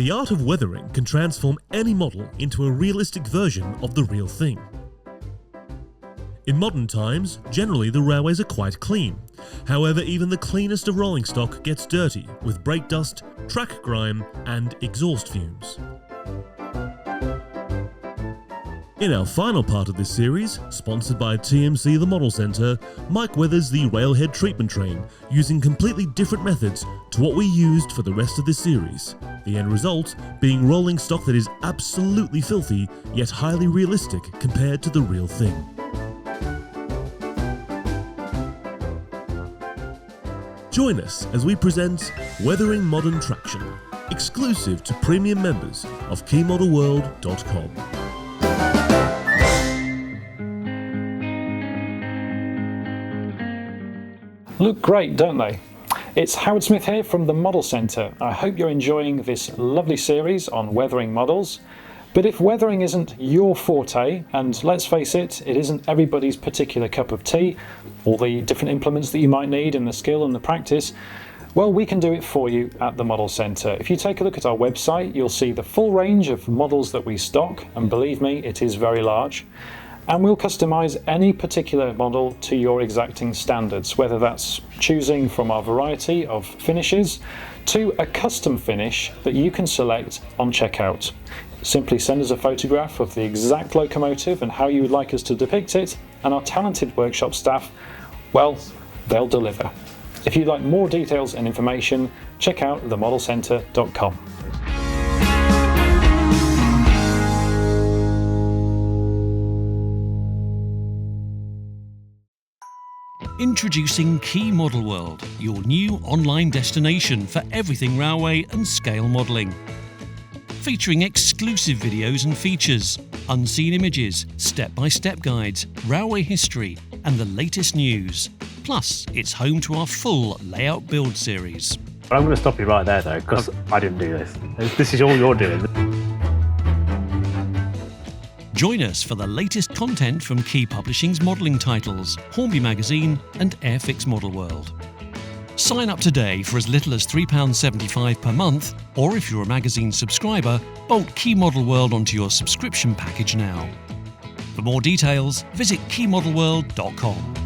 The art of weathering can transform any model into a realistic version of the real thing. In modern times, generally the railways are quite clean. However, even the cleanest of rolling stock gets dirty with brake dust, track grime and exhaust fumes. In our final part of this series, sponsored by TMC The Model Centre, Mike weathers the railhead treatment train using completely different methods to what we used for the rest of this series. The end result being rolling stock that is absolutely filthy, yet highly realistic compared to the real thing. Join us as we present Weathering Modern Traction, exclusive to premium members of KeyModelWorld.com. Look great, don't they? It's Howard Smith here from the Model Centre. I hope you're enjoying this lovely series on weathering models. But if weathering isn't your forte, and let's face it, it isn't everybody's particular cup of tea, all the different implements that you might need and the skill and the practice, well, we can do it for you at the Model Centre. If you take a look at our website, you'll see the full range of models that we stock, and believe me, it is very large. And we'll customise any particular model to your exacting standards, whether that's choosing from our variety of finishes to a custom finish that you can select on checkout. Simply send us a photograph of the exact locomotive and how you would like us to depict it, and our talented workshop staff, well, they'll deliver. If you'd like more details and information, check out themodelcentre.com. Introducing Key Model World, your new online destination for everything railway and scale modelling. Featuring exclusive videos and features, unseen images, step-by-step guides, railway history and the latest news. Plus, it's home to our full layout build series. I'm going to stop you right there though, because I didn't do this. This is all you're doing. Join us for the latest content from Key Publishing's modelling titles, Hornby Magazine and Airfix Model World. Sign up today for as little as £3.75 per month, or if you're a magazine subscriber, bolt Key Model World onto your subscription package now. For more details, visit KeyModelWorld.com.